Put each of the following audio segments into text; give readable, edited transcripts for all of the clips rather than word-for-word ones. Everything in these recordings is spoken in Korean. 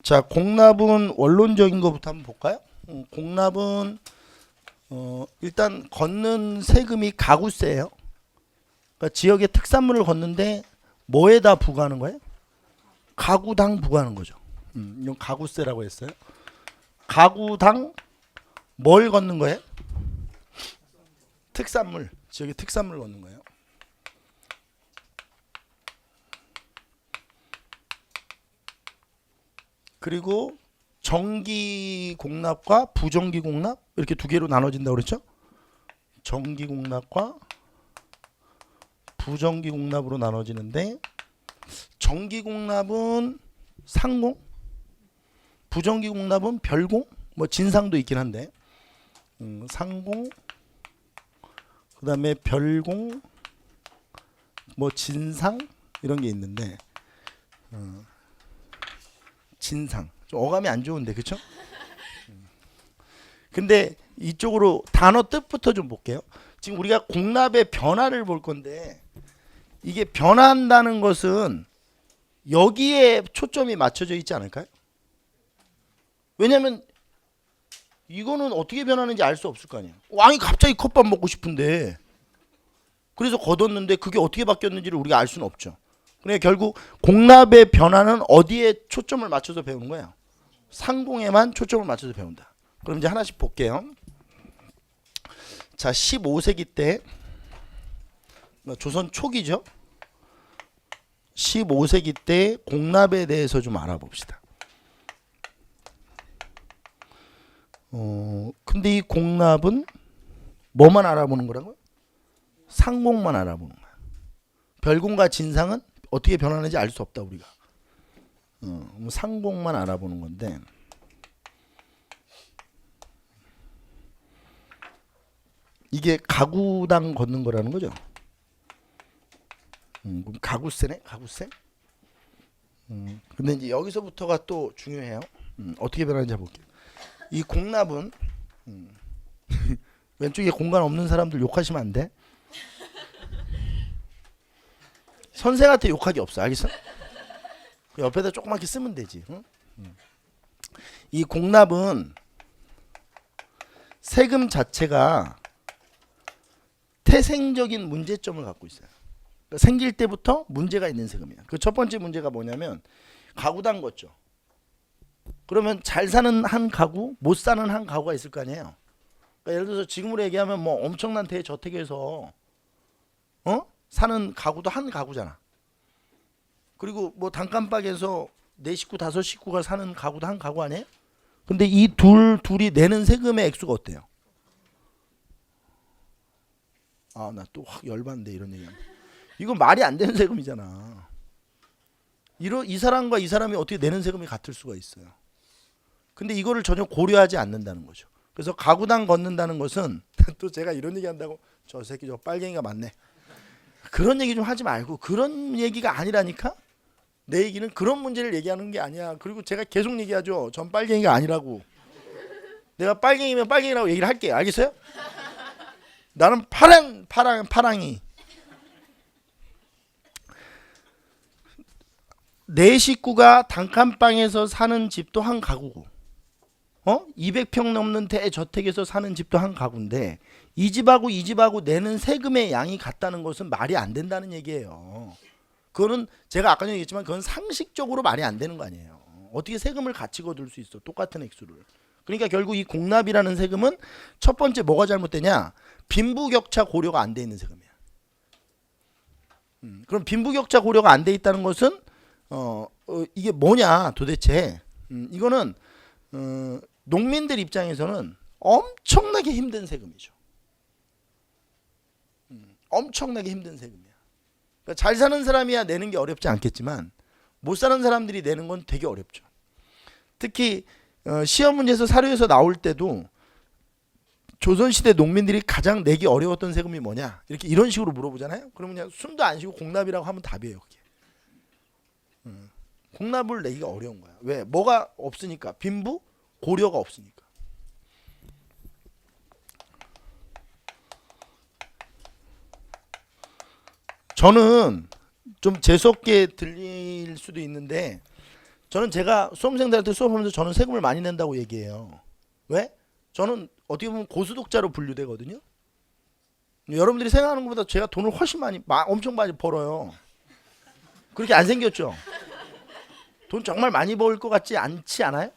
자, 공납은 원론적인 것부터 한번 볼까요? 공납은 일단 걷는 세금이 가구세예요. 그러니까 지역의 특산물을 걷는데 뭐에다 부과하는 거예요? 가구당 부과하는 거죠. 이건 가구세라고 했어요. 가구당 뭘 걷는 거예요? 특산물, 지역의 특산물 걷는 거예요. 그리고 정기 공납과 부정기 공납 이렇게 두 개로 나눠진다고 그랬죠? 정기 공납과 부정기 공납으로 나눠지는데 정기 공납은 상공, 부정기 공납은 별공, 뭐 진상도 있긴 한데 상공, 그다음에 별공, 뭐 진상 이런 게 있는데 진상 좀 어감이 안 좋은데 그쵸? 근데 이쪽으로 단어 뜻부터 좀 볼게요. 지금 우리가 공납의 변화를 볼 건데 이게 변한다는 것은 여기에 초점이 맞춰져 있지 않을까요? 왜냐면 이거는 어떻게 변하는지 알 수 없을 거 아니에요. 왕이 갑자기 컵밥 먹고 싶은데 그래서 걷었는데 그게 어떻게 바뀌었는지를 우리가 알 수는 없죠. 그러니까 결국 공납의 변화는 어디에 초점을 맞춰서 배우는 거예요? 상공에만 초점을 맞춰서 배운다. 그럼 이제 하나씩 볼게요. 자, 15세기 때 조선 초기죠. 15세기 때 공납에 대해서 좀 알아봅시다. 근데 이 공납은 뭐만 알아보는 거라고요? 상공만 알아보는 거야. 별공과 진상은 어떻게 변하는지 알 수 없다 우리가. 상공만 알아보는 건데 이게 가구당 걷는 거라는 거죠. 그럼 가구세네, 가구세. 근데 이제 여기서부터가 또 중요해요. 어떻게 변하는지 볼게요. 이 공납은 왼쪽에 공간 없는 사람들 욕하시면 안 돼. 선생한테 욕하기 없어, 알겠어? 그 옆에다 조그맣게 쓰면 되지. 응? 이 공납은 세금 자체가 태생적인 문제점을 갖고 있어요. 그러니까 생길 때부터 문제가 있는 세금이야. 그 첫 번째 문제가 뭐냐면 가구당 걷죠. 그러면 잘 사는 한 가구, 못 사는 한 가구가 있을 거 아니에요. 그러니까 예를 들어서 지금으로 얘기하면 뭐 엄청난 대저택에서 사는 가구도 한 가구잖아. 그리고 뭐 단칸방에서 네 식구 다섯 식구가 사는 가구도 한 가구 아니에요? 근데 이 둘이 내는 세금의 액수가 어때요? 아, 나 또 확 열받는데 이런 얘기하면. 이거 말이 안 되는 세금이잖아. 이 사람과 이 사람이 어떻게 내는 세금이 같을 수가 있어요. 근데 이거를 전혀 고려하지 않는다는 거죠. 그래서 가구당 걷는다는 것은 또 제가 이런 얘기 한다고 저 새끼 저 빨갱이가 맞네. 그런 얘기 좀 하지 말고 그런 얘기가 아니라니까? 내 얘기는 그런 문제를 얘기하는 게 아니야. 그리고 제가 계속 얘기하죠. 전 빨갱이가 아니라고. 내가 빨갱이면 빨갱이라고 얘기를 할게. 알겠어요? 나는 파랑이. 네 식구가 단칸방에서 사는 집도 한 가구고 200평 넘는 대저택에서 사는 집도 한 가구인데 이 집하고 내는 세금의 양이 같다는 것은 말이 안 된다는 얘기예요. 그거는 제가 아까 전에 얘기했지만 그건 상식적으로 말이 안 되는 거 아니에요. 어떻게 세금을 같이 거둘 수 있어? 똑같은 액수를. 그러니까 결국 이 공납이라는 세금은 첫 번째 뭐가 잘못되냐? 빈부격차 고려가 안 돼 있는 세금이야. 그럼 빈부격차 고려가 안 돼 있다는 것은 이게 뭐냐 도대체? 이거는 농민들 입장에서는 엄청나게 힘든 세금이죠. 엄청나게 힘든 세금이야. 그러니까 잘 사는 사람이야 내는 게 어렵지 않겠지만 못 사는 사람들이 내는 건 되게 어렵죠. 특히 시험 문제에서 사료에서 나올 때도 조선시대 농민들이 가장 내기 어려웠던 세금이 뭐냐 이렇게 이런 식으로 물어보잖아요. 그러면 그냥 숨도 안 쉬고 공납이라고 하면 답이에요. 그게. 공납을 내기가 어려운 거야. 왜? 뭐가 없으니까. 빈부 고려가 없으니까. 저는 좀 재수없게 들릴 수도 있는데 저는 제가 수험생들한테 수업하면서 저는 세금을 많이 낸다고 얘기해요. 왜? 저는 어떻게 보면 고소득자로 분류되거든요. 여러분들이 생각하는 것보다 제가 돈을 훨씬 많이 엄청 많이 벌어요. 그렇게 안 생겼죠? 돈 정말 많이 벌 것 같지 않지 않아요?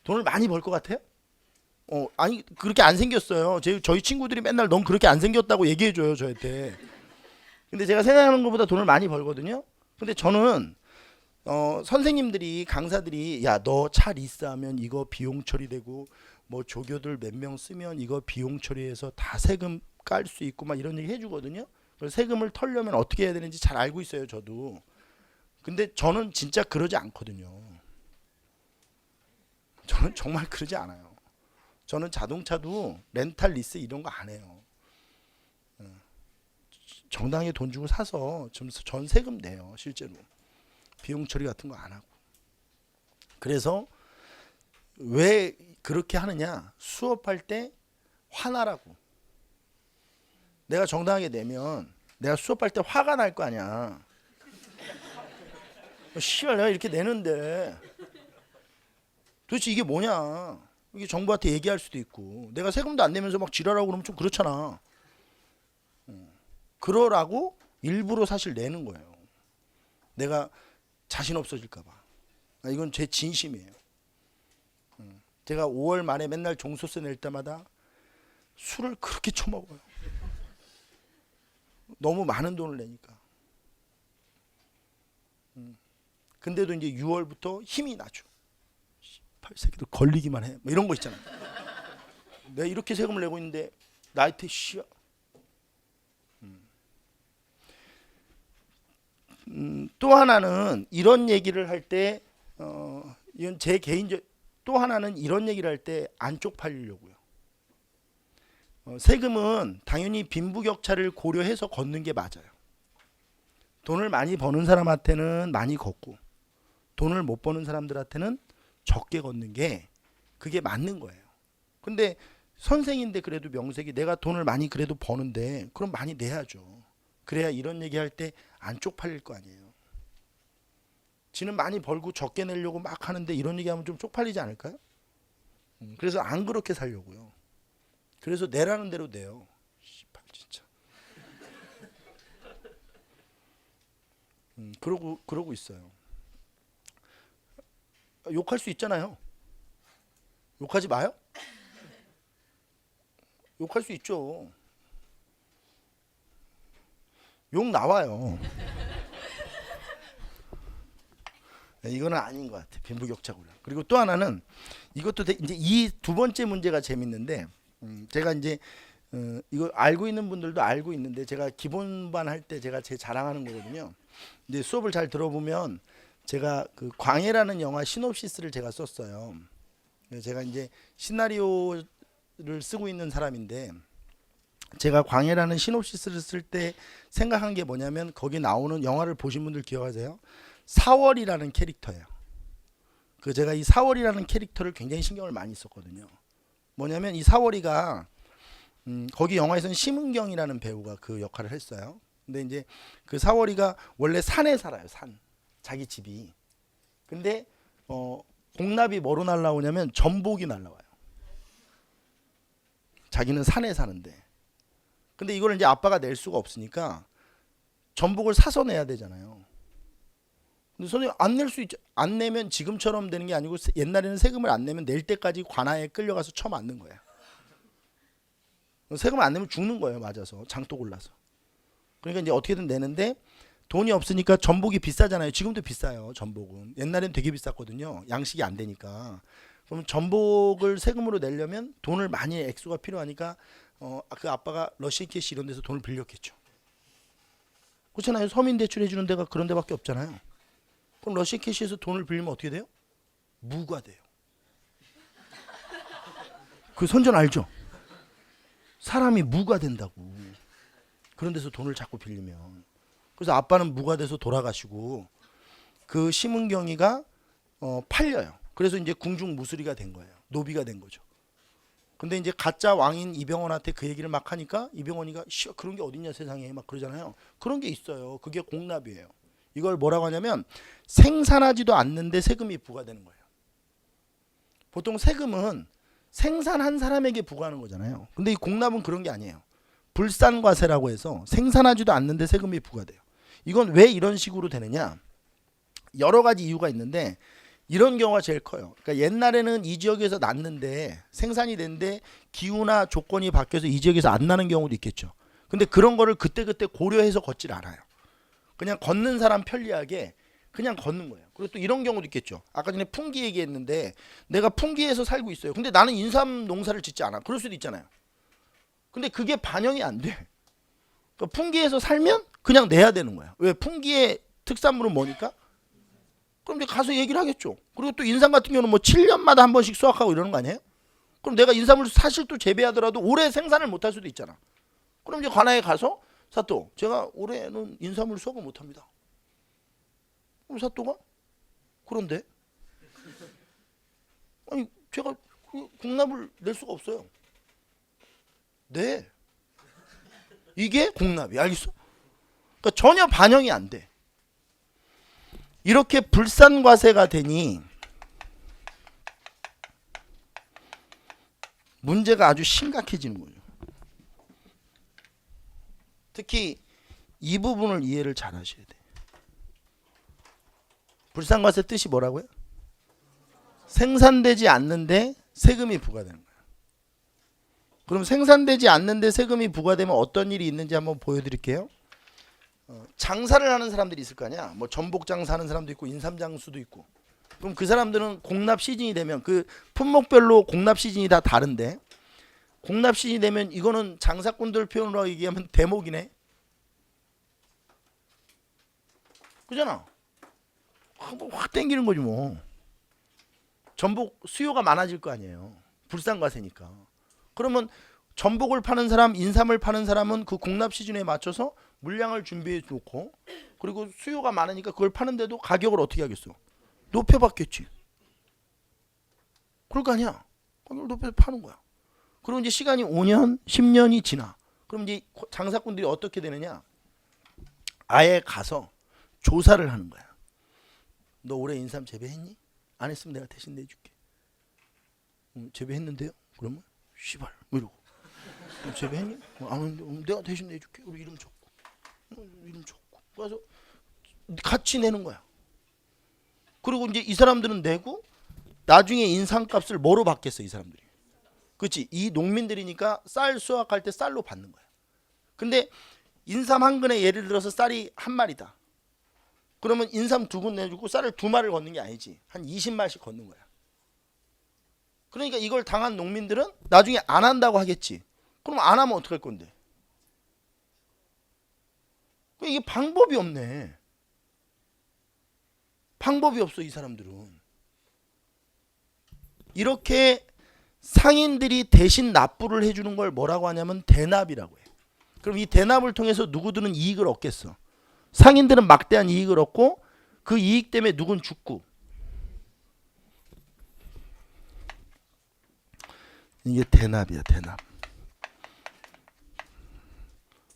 돈을 많이 벌 것 같아요? 아니 그렇게 안 생겼어요. 저희 친구들이 맨날 넌 그렇게 안 생겼다고 얘기해줘요 저한테. 근데 제가 생각하는 것보다 돈을 많이 벌거든요. 근데 저는 선생님들이 강사들이 야 너 차 리스하면 이거 비용 처리되고 뭐 조교들 몇 명 쓰면 이거 비용 처리해서 다 세금 깔 수 있고 막 이런 얘기 해주거든요. 그래서 세금을 털려면 어떻게 해야 되는지 잘 알고 있어요 저도. 근데 저는 진짜 그러지 않거든요. 저는 정말 그러지 않아요. 저는 자동차도 렌탈 리스 이런 거 안 해요. 정당하게 돈 주고 사서 전 세금 내요 실제로. 비용 처리 같은 거 안 하고. 그래서 왜 그렇게 하느냐? 수업할 때 화나라고. 내가 정당하게 내면 내가 수업할 때 화가 날 거 아니야. 씨발 내가 이렇게 내는데 도대체 이게 뭐냐? 이게 정부한테 얘기할 수도 있고 내가 세금도 안 내면서 막 지랄하고 그러면 좀 그렇잖아. 그러라고 일부러 사실 내는 거예요. 내가 자신 없어질까 봐. 이건 제 진심이에요. 제가 5월 말에 맨날 종소세 낼 때마다 술을 그렇게 처먹어요. 너무 많은 돈을 내니까. 근데도 이제 6월부터 힘이 나죠. 새끼들 걸리기만 해. 뭐 이런 거 있잖아요. 내가 이렇게 세금을 내고 있는데 나한테 씨야. 또 하나는 이런 얘기를 할 때 이건 제 개인적 또 하나는 이런 얘기를 할 때 안 쪽팔리려고요. 세금은 당연히 빈부격차를 고려해서 걷는 게 맞아요. 돈을 많이 버는 사람한테는 많이 걷고 돈을 못 버는 사람들한테는 적게 걷는 게 그게 맞는 거예요. 근데 선생인데 그래도 명색이 내가 돈을 많이 그래도 버는데 그럼 많이 내야죠. 그래야 이런 얘기할 때 안 쪽팔릴 거 아니에요. 지는 많이 벌고 적게 내려고 막 하는데 이런 얘기하면 좀 쪽팔리지 않을까요? 그래서 안 그렇게 살려고요. 그래서 내라는 대로 내요. 씨발 진짜. 그러고 있어요. 욕할 수 있잖아요. 욕하지 마요? 욕할 수 있죠. 욕 나와요. 이거는 아닌 것 같아. 빈부격차고요. 그리고 또 하나는 이것도 이제 이 두 번째 문제가 재밌는데 제가 이제 이거 알고 있는 분들도 알고 있는데 제가 기본반 할 때 제가 제 자랑하는 거거든요. 이제 수업을 잘 들어보면 제가 그 광해라는 영화 시놉시스를 제가 썼어요. 제가 이제 시나리오를 쓰고 있는 사람인데 제가 광해라는 시놉시스를 쓸 때 생각한 게 뭐냐면 거기 나오는 영화를 보신 분들 기억하세요? 사월이라는 캐릭터예요. 그 제가 이 사월이라는 캐릭터를 굉장히 신경을 많이 썼거든요. 뭐냐면 이 사월이가 거기 영화에서는 심은경이라는 배우가 그 역할을 했어요. 근데 이제 그 사월이가 원래 산에 살아요. 산. 자기 집이. 근데 공납이 뭐로 날라오냐면 전복이 날라와요. 자기는 산에 사는데. 근데 이걸 이제 아빠가 낼 수가 없으니까 전복을 사서 내야 되잖아요. 근데 선생님 안 낼 수 있죠. 안 내면 지금처럼 되는 게 아니고 옛날에는 세금을 안 내면 낼 때까지 관아에 끌려가서 쳐맞는 거예요. 세금 안 내면 죽는 거예요. 맞아서 장도 골라서. 그러니까 이제 어떻게든 내는데 돈이 없으니까 전복이 비싸잖아요. 지금도 비싸요. 전복은. 옛날엔 되게 비쌌거든요. 양식이 안 되니까. 그럼 전복을 세금으로 내려면 돈을 많이 액수가 필요하니까 그 아빠가 러시캐시 이런 데서 돈을 빌렸겠죠. 그렇잖아요. 서민 대출 해주는 데가 그런 데밖에 없잖아요. 그럼 러시캐시에서 돈을 빌리면 어떻게 돼요? 무가 돼요. 그 선전 알죠? 사람이 무가 된다고. 그런 데서 돈을 자꾸 빌리면. 그래서 아빠는 무가 돼서 돌아가시고 그 심은경이가 팔려요. 그래서 이제 궁중무술이가 된 거예요. 노비가 된 거죠. 근데 이제 가짜 왕인 이병헌한테 그 얘기를 막 하니까 이병헌이가 그런 게 어딨냐 세상에 막 그러잖아요. 그런 게 있어요. 그게 공납이에요. 이걸 뭐라고 하냐면 생산하지도 않는데 세금이 부과되는 거예요. 보통 세금은 생산한 사람에게 부과하는 거잖아요. 근데 이 공납은 그런 게 아니에요. 불산과세라고 해서 생산하지도 않는데 세금이 부과돼요. 이건 왜 이런 식으로 되느냐? 여러 가지 이유가 있는데 이런 경우가 제일 커요. 그러니까 옛날에는 이 지역에서 났는데 생산이 됐는데 기후나 조건이 바뀌어서 이 지역에서 안 나는 경우도 있겠죠. 근데 그런 거를 그때그때 고려해서 걷질 않아요. 그냥 걷는 사람 편리하게 그냥 걷는 거예요. 그리고 또 이런 경우도 있겠죠. 아까 전에 풍기 얘기했는데 내가 풍기에서 살고 있어요. 근데 나는 인삼 농사를 짓지 않아. 그럴 수도 있잖아요. 근데 그게 반영이 안 돼. 그러니까 풍기에서 살면 그냥 내야 되는 거야. 왜? 풍기의 특산물은 뭐니까? 그럼 이제 가서 얘기를 하겠죠. 그리고 또 인삼 같은 경우는 뭐 7년마다 한 번씩 수확하고 이러는 거 아니에요? 그럼 내가 인삼을 사실 또 재배하더라도 올해 생산을 못 할 수도 있잖아. 그럼 이제 관아에 가서 사또 제가 올해는 인삼을 수확을 못 합니다. 그럼 사또가 그런데 아니 제가 공납을 낼 수가 없어요. 네. 이게 공납이 알겠어? 그러니까 전혀 반영이 안 돼. 이렇게 불산과세가 되니 문제가 아주 심각해지는 거예요. 특히 이 부분을 이해를 잘 하셔야 돼. 불산과세 뜻이 뭐라고요? 생산되지 않는데 세금이 부과되는 거예요. 그럼 생산되지 않는데 세금이 부과되면 어떤 일이 있는지 한번 보여드릴게요. 장사를 하는 사람들이 있을 거 아니야. 뭐 전복 장사하는 사람도 있고 인삼 장수도 있고. 그럼 그 사람들은 공납 시즌이 되면 그 품목별로 공납 시즌이 다 다른데 공납 시즌이 되면 이거는 장사꾼들 표현으로 얘기하면 대목이네. 그잖아. 확 땡기는 거지 뭐. 전복 수요가 많아질 거 아니에요. 불산과세니까. 그러면 전복을 파는 사람, 인삼을 파는 사람은 그 공납 시즌에 맞춰서 물량을 준비해 놓고 그리고 수요가 많으니까 그걸 파는데도 가격을 어떻게 하겠어? 높여받겠지. 그럴 거 아니야. 가격을 높여서 파는 거야. 그리고 이제 시간이 5년, 10년이 지나. 그럼 이제 장사꾼들이 어떻게 되느냐? 아예 가서 조사를 하는 거야. 너 올해 인삼 재배했니? 안 했으면 내가 대신 내줄게. 재배했는데요? 그러면 씨발 뭐 이러고 재배했니? 안 했는데 내가 대신 내줄게. 우리 이름 적고 이름 적고 그래서 같이 내는 거야. 그리고 이제 이 사람들은 내고 나중에 인삼값을 뭐로 받겠어? 이 사람들이. 그렇지? 이 농민들이니까 쌀 수확할 때 쌀로 받는 거야. 근데 인삼 한 근에 예를 들어서 쌀이 한 마리다. 그러면 인삼 2근 내주고 쌀을 2마리를 걷는 게 아니지. 한 20마리씩 걷는 거야. 그러니까 이걸 당한 농민들은 나중에 안 한다고 하겠지. 그럼 안 하면 어떡할 건데? 이게 방법이 없네. 방법이 없어 이 사람들은. 이렇게 상인들이 대신 납부를 해주는 걸 뭐라고 하냐면 대납이라고 해요. 그럼 이 대납을 통해서 누구들은 이익을 얻겠어. 상인들은 막대한 이익을 얻고 그 이익 때문에 누군 죽고. 이게 대납이야 대납.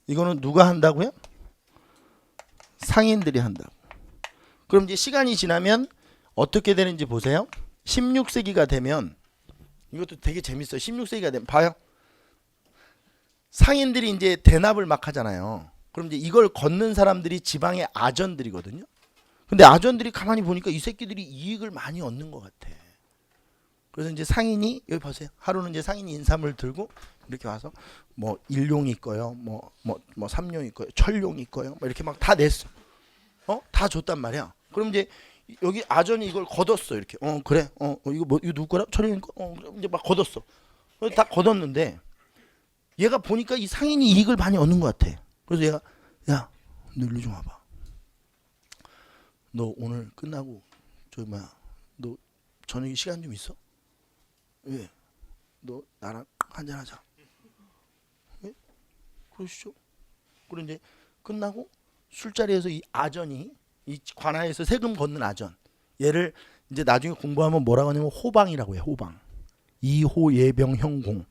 이거는 누가 한다고요? 상인들이 한다고. 그럼 이제 시간이 지나면 어떻게 되는지 보세요. 16세기가 되면 이것도 되게 재밌어요. 16세기가 되면 봐요. 상인들이 이제 대납을 막 하잖아요. 그럼 이제 이걸 걷는 사람들이 지방의 아전들이거든요. 근데 아전들이 가만히 보니까 이 새끼들이 이익을 많이 얻는 것 같아. 그래서 이제 상인이 여기 보세요. 하루는 이제 상인이 인삼을 들고 이렇게 와서 뭐 일용이 있고요, 뭐 삼용이 있고요, 철용이 있고요, 뭐 이렇게 막 다 냈어. 다 줬단 말이야. 그럼 이제 여기 아전이 이걸 걷었어 이렇게. 그래. 이거 뭐 이거 누구 거라? 철용이 거. 그럼 이제 막 걷었어. 다 걷었는데 얘가 보니까 이 상인이 이익을 많이 얻는 것 같아. 그래서 얘가 야, 너 일로 좀 와봐. 너 오늘 끝나고 너 저녁에 시간 좀 있어? 왜? 너 나랑 한잔 하자. 왜? 그러시죠. 그리고 이제 끝나고 술자리에서 이 아전이 이 관아에서 세금 걷는 아전 얘를 이제 나중에 공부하면 뭐라고 하냐면 호방이라고 해. 호방. 이호 예병 형공.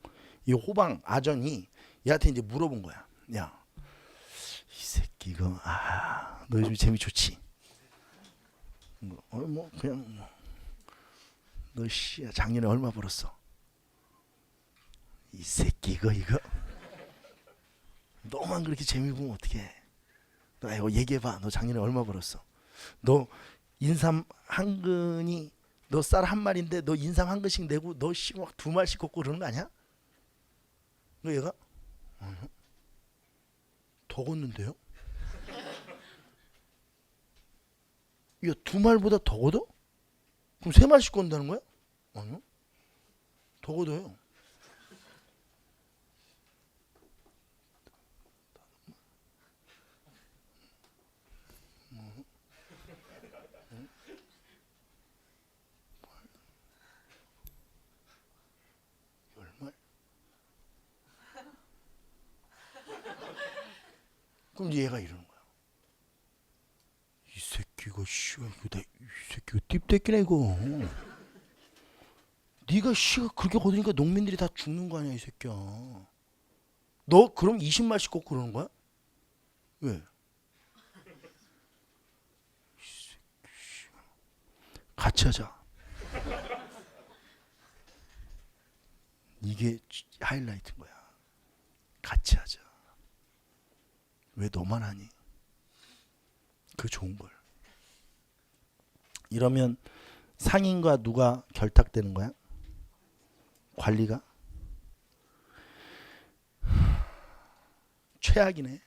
이 호방 아전이 얘한테 이제 물어본 거야. 야, 이 새끼 이거 너 요즘 재미 좋지? 뭐 그냥 너 씨야 작년에 얼마 벌었어? 이 새끼 이거 너만 그렇게 재미 보면 어떡해? 너 이거 얘기해봐. 너 작년에 얼마 벌었어? 너 인삼 한 근이 너 쌀 한 마리인데 너 인삼 한 근씩 내고 너 씨 막 두 마리씩 걷고 그러는 거 아니야? 너 얘가 더 걷는데요? 야, 두 말보다 더 걷어? 그럼 세 마리씩 걷는다는 거야? 아니요. 더 걷어요. 그럼 얘가 이러는 거야. 이 새끼가 씨가 이거 이 새끼가 띠떼끼네 이거. 네가 씨가 그렇게 거두니까 농민들이 다 죽는 거 아니야 이 새끼야. 너 그럼 20마리씩 걷고 그러는 거야? 왜? 같이 하자. 이게 하이라이트인 거야. 같이 하자. 왜 너만 하니? 그 좋은 걸. 이러면 상인과 누가 결탁되는 거야? 관리가? 최악이네.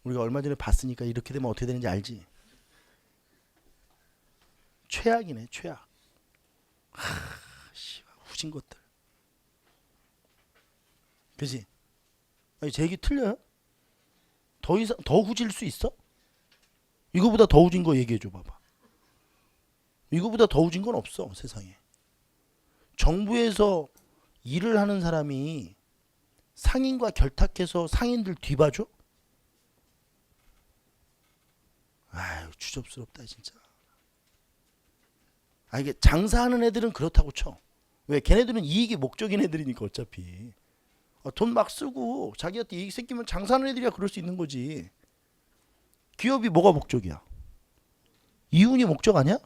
우리가 얼마 전에 봤으니까 이렇게 되면 어떻게 되는지 알지? 최악이네, 최악. 후진 것들. 그지? 아니, 제 얘기 틀려요? 더 이상 더 후질 수 있어? 이거보다 더 후진 거 얘기해 줘 봐봐. 이거보다 더 후진 건 없어 세상에. 정부에서 일을 하는 사람이 상인과 결탁해서 상인들 뒤봐줘? 아유 추접스럽다 진짜. 아 이게 장사하는 애들은 그렇다고 쳐. 왜? 걔네들은 이익이 목적인 애들이니까 어차피. 돈 막 쓰고 자기한테 이익 생기면 장사하는 애들이야 그럴 수 있는 거지. 기업이 뭐가 목적이야? 이윤이 목적 아니야?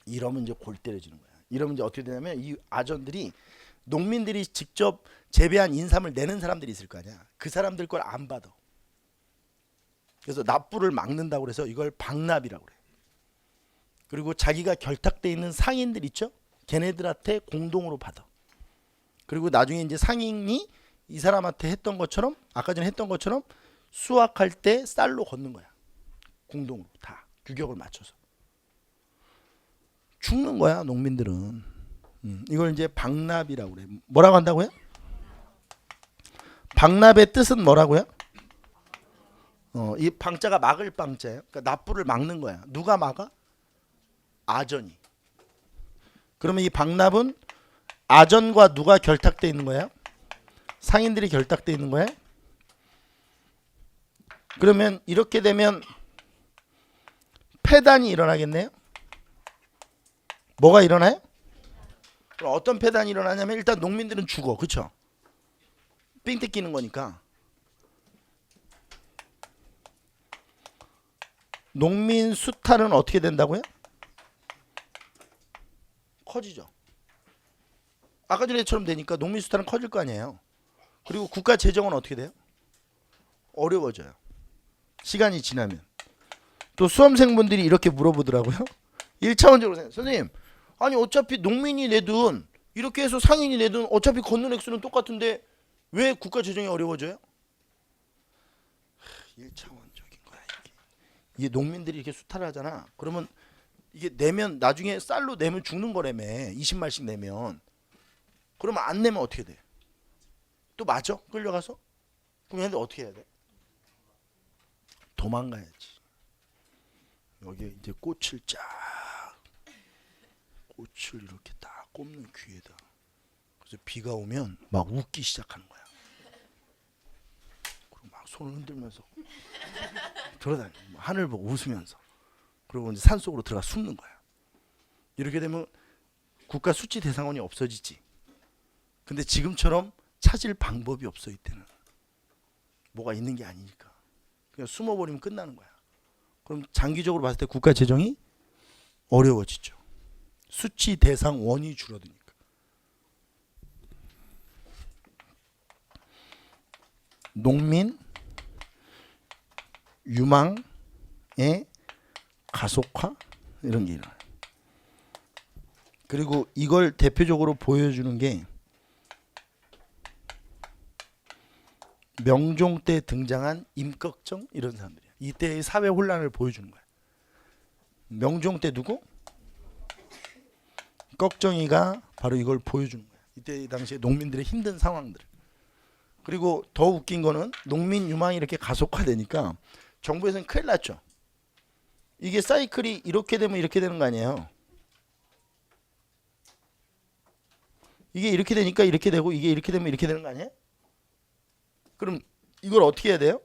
이러면 이제 골 때려지는 거야. 이러면 이제 어떻게 되냐면 이 아전들이 농민들이 직접 재배한 인삼을 내는 사람들이 있을 거 아니야. 그 사람들 걸 안 받아. 그래서 납부를 막는다고 그래서 이걸 방납이라고 그래. 그리고 자기가 결탁돼 있는 상인들 있죠? 걔네들한테 공동으로 받아. 그리고 나중에 이제 상인이 이 사람한테 했던 것처럼 아까 전에 했던 것처럼 수확할 때 쌀로 걷는 거야. 공동으로 다 규격을 맞춰서. 죽는 거야 농민들은. 이걸 이제 방납이라고 그래. 뭐라고 한다고요? 방납의 뜻은 뭐라고요? 이 방자가 막을 방자예요. 그러니까 납부를 막는 거야. 누가 막아? 아전이. 그러면 이 방납은 아전과 누가 결탁돼 있는 거예요? 상인들이 결탁돼 있는 거예요? 그러면 이렇게 되면 폐단이 일어나겠네요. 뭐가 일어나요? 그럼 어떤 폐단이 일어나냐면 일단 농민들은 죽어. 그렇죠? 삥 뜯기는 거니까. 농민 수탈은 어떻게 된다고요? 커지죠. 아까 전에처럼 되니까 농민 수탈은 커질 거 아니에요. 그리고 국가 재정은 어떻게 돼요? 어려워져요. 시간이 지나면. 또 수험생분들이 이렇게 물어보더라고요. 1차원적으로 생각. 선생님, 아니 어차피 농민이 내든 이렇게 해서 상인이 내든 어차피 걷는 액수는 똑같은데 왜 국가 재정이 어려워져요? 1차원적인 거야 이게. 이게 농민들이 이렇게 수탈을 하잖아. 그러면 이게 내면 나중에 쌀로 내면 죽는 거라며. 20마리씩 내면. 그러면 안 내면 어떻게 돼? 또 맞아? 끌려가서? 그럼 얘네들 어떻게 해야 돼? 도망가야지. 여기에 이제 꽃을 이렇게 딱 꼽는 귀에다. 그래서 비가 오면 막 웃기 시작하는 거야. 그리고 막 손을 흔들면서 돌아다니. 하늘 보고 웃으면서. 그리고 이제 산 속으로 들어가 숨는 거야. 이렇게 되면 국가 수치 대상원이 없어지지. 근데 지금처럼 찾을 방법이 없어 이때는. 뭐가 있는 게 아니니까. 그냥 숨어버리면 끝나는 거야. 그럼 장기적으로 봤을 때 국가 재정이 어려워지죠. 수치 대상 원이 줄어드니까. 농민 유망의 가속화 이런 게 일어나요. 그리고 이걸 대표적으로 보여주는 게 명종 때 등장한 임꺽정 이런 사람들이야. 이때의 사회 혼란을 보여주는 거야. 명종 때 누구? 꺽정이가 바로 이걸 보여주는 거야. 이때 당시에 농민들의 힘든 상황들. 그리고 더 웃긴 거는 농민 유망이 이렇게 가속화되니까 정부에서는 큰일 났죠. 이게 사이클이 이렇게 되면 이렇게 되는 거 아니에요. 이게 이렇게 되니까 이렇게 되고 이게 이렇게 되면 이렇게 되는 거 아니에요? 그럼 이걸 어떻게 해야 돼요?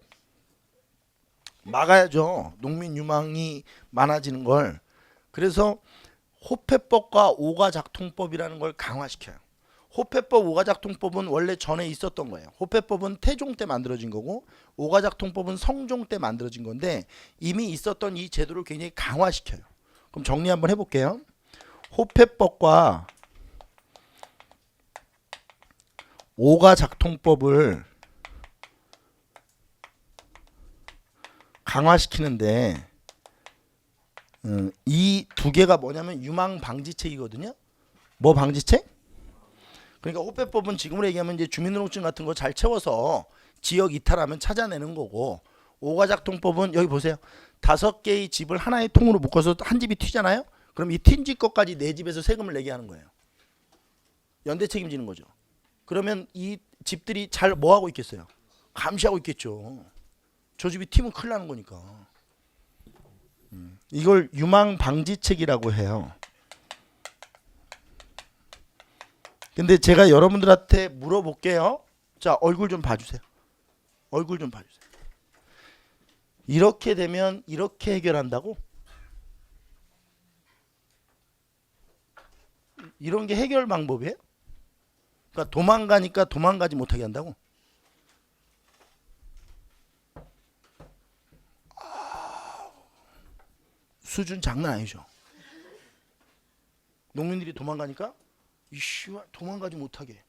막아야죠. 농민 유망이 많아지는 걸. 그래서 호패법과 오가작통법이라는 걸 강화시켜요. 호패법, 오가작통법은 원래 전에 있었던 거예요. 호패법은 태종 때 만들어진 거고 오가작통법은 성종 때 만들어진 건데 이미 있었던 이 제도를 굉장히 강화시켜요. 그럼 정리 한번 해볼게요. 호패법과 오가작통법을 강화시키는데 이 두 개가 뭐냐면 유망 방지책이거든요. 뭐 방지책? 그러니까 호패법은 지금으로 얘기하면 이제 주민등록증 같은 거 잘 채워서 지역 이탈하면 찾아내는 거고 오가작통법은 여기 보세요. 5개의 집을 하나의 통으로 묶어서 한 집이 튀잖아요. 그럼 이 튄 집 것까지 내 집에서 세금을 내게 하는 거예요. 연대 책임지는 거죠. 그러면 이 집들이 잘 뭐하고 있겠어요? 감시하고 있겠죠. 저 집이 튀면 큰일 나는 거니까. 이걸 유망 방지책이라고 해요. 근데 제가 여러분들한테 물어볼게요. 자, 얼굴 좀 봐주세요. 얼굴 좀 봐주세요. 이렇게 되면 이렇게 해결한다고? 이런 게 해결 방법이에요? 그러니까 도망가니까 도망가지 못하게 한다고? 수준 장난 아니죠. 농민들이 도망가니까 이씨 도망가지 못하게.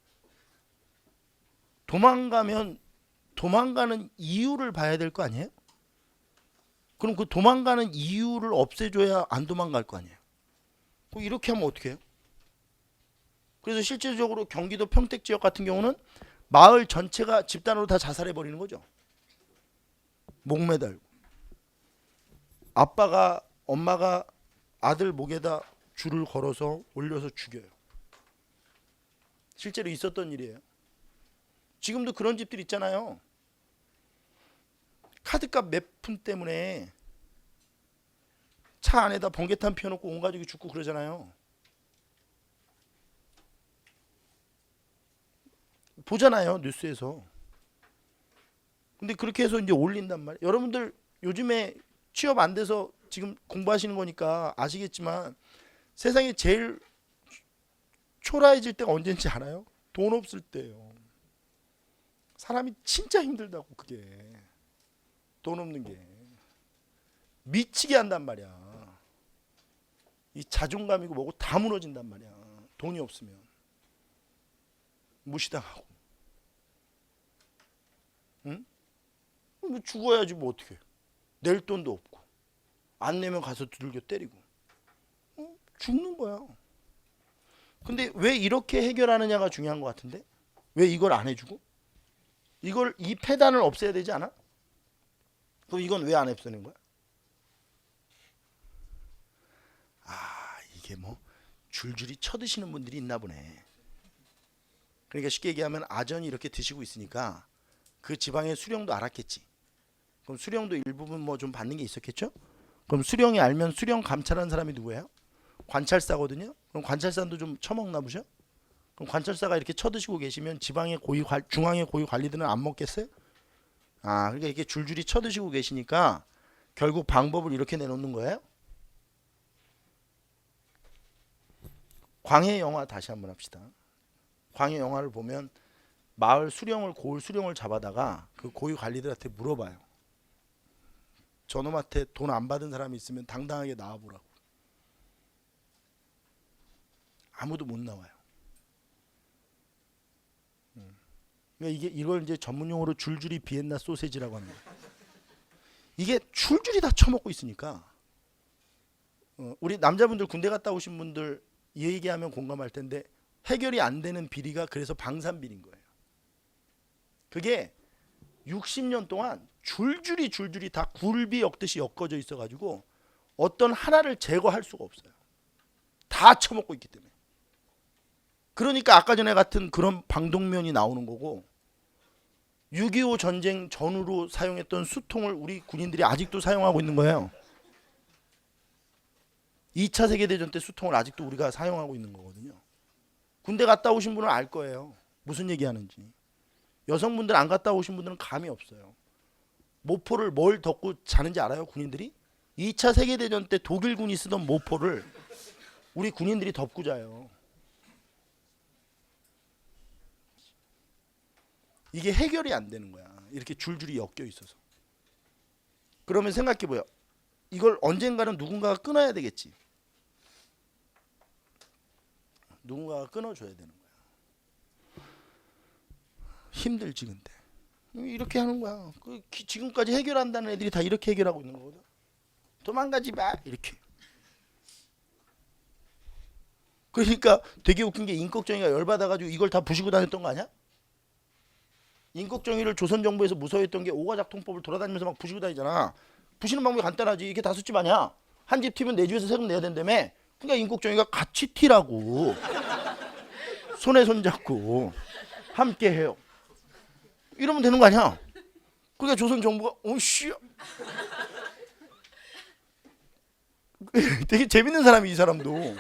도망가면 도망가는 이유를 봐야 될 거 아니에요? 그럼 그 도망가는 이유를 없애줘야 안 도망갈 거 아니에요? 그럼 이렇게 하면 어떻게 해요? 그래서 실질적으로 경기도 평택 지역 같은 경우는 마을 전체가 집단으로 다 자살해 버리는 거죠. 목 매달고 아빠가 엄마가 아들 목에다 줄을 걸어서 올려서 죽여요. 실제로 있었던 일이에요. 지금도 그런 집들 있잖아요. 카드값 몇 푼 때문에 차 안에다 번개탄 피워놓고 온 가족이 죽고 그러잖아요. 보잖아요, 뉴스에서. 근데 그렇게 해서 이제 올린단 말이에요. 여러분들 요즘에 취업 안 돼서 지금 공부하시는 거니까 아시겠지만 세상에 제일 초라해질 때가 언제인지 알아요? 돈 없을 때예요. 사람이 진짜 힘들다고. 그게 돈 없는 게 미치게 한단 말이야. 이 자존감이고 뭐고 다 무너진단 말이야. 돈이 없으면 무시당하고. 응? 뭐 죽어야지 뭐 어떻게. 낼 돈도 없고 안 내면 가서 두들겨 때리고 죽는 거야. 근데 왜 이렇게 해결하느냐가 중요한 것 같은데 왜 이걸 안 해주고 이걸 이 폐단을 없애야 되지 않아? 그럼 이건 왜 안 없애는 거야? 아 이게 뭐 줄줄이 쳐드시는 분들이 있나 보네. 그러니까 쉽게 얘기하면 아전이 이렇게 드시고 있으니까 그 지방의 수령도 알았겠지. 그럼 수령도 일부분 뭐 좀 받는 게 있었겠죠? 그럼 수령이 알면 수령 감찰하는 사람이 누구예요? 관찰사거든요. 그럼 관찰사도 좀 처먹나 보죠? 그럼 관찰사가 이렇게 쳐드시고 계시면 지방의 중앙의 고위 관리들은 안 먹겠어요? 아, 그러니까 이렇게 줄줄이 쳐드시고 계시니까 결국 방법을 이렇게 내놓는 거예요. 광해 영화 다시 한번 합시다. 광해 영화를 보면 마을 수령을 고을 수령을 잡아다가 그 고위 관리들한테 물어봐요. 저놈한테 돈 안 받은 사람이 있으면 당당하게 나와보라고. 아무도 못 나와요. 그러니까 이걸 이제 전문용어로 줄줄이 비엔나 소세지라고 하는 거예요. 이게 줄줄이 다 처먹고 있으니까 우리 남자분들 군대 갔다 오신 분들 이 얘기하면 공감할 텐데 해결이 안 되는 비리가 그래서 방산비리인 거예요. 그게 60년 동안 줄줄이 다 굴비 엮듯이 엮어져 있어가지고 어떤 하나를 제거할 수가 없어요. 다 처먹고 있기 때문에. 그러니까 아까 전에 같은 그런 방독면이 나오는 거고 6.25 전쟁 전후로 사용했던 수통을 우리 군인들이 아직도 사용하고 있는 거예요. 2차 세계대전 때 수통을 아직도 우리가 사용하고 있는 거거든요. 군대 갔다 오신 분은 알 거예요. 무슨 얘기하는지. 여성분들 안 갔다 오신 분들은 감이 없어요. 모포를 뭘 덮고 자는지 알아요? 군인들이? 2차 세계대전 때 독일군이 쓰던 모포를 우리 군인들이 덮고 자요. 이게 해결이 안 되는 거야. 이렇게 줄줄이 엮여 있어서. 그러면 생각해봐요. 이걸 언젠가는 누군가가 끊어야 되겠지. 누군가가 끊어줘야 되는 거야. 힘들지 근데. 이렇게 하는 거야. 지금까지 해결한다는 애들이 다 이렇게 해결하고 있는 거거든. 도망가지 마 이렇게. 그러니까 되게 웃긴 게 임꺽정이가 열받아가지고 이걸 다 부시고 다녔던 거 아니야? 임꺽정이를 조선정부에서 무서워했던 게 오가작통법을 돌아다니면서 막 부시고 다니잖아. 부시는 방법이 간단하지. 이게 다섯 집 아니야. 한 집 튀면 내 집에서 세금 내야 된다며. 그러니까 임꺽정이가 같이 튀라고. 손에 손잡고 함께 해요. 이러면 되는 거 아니야. 그러니까 조선정부가 오씨 되게 재밌는 사람이 이 사람도.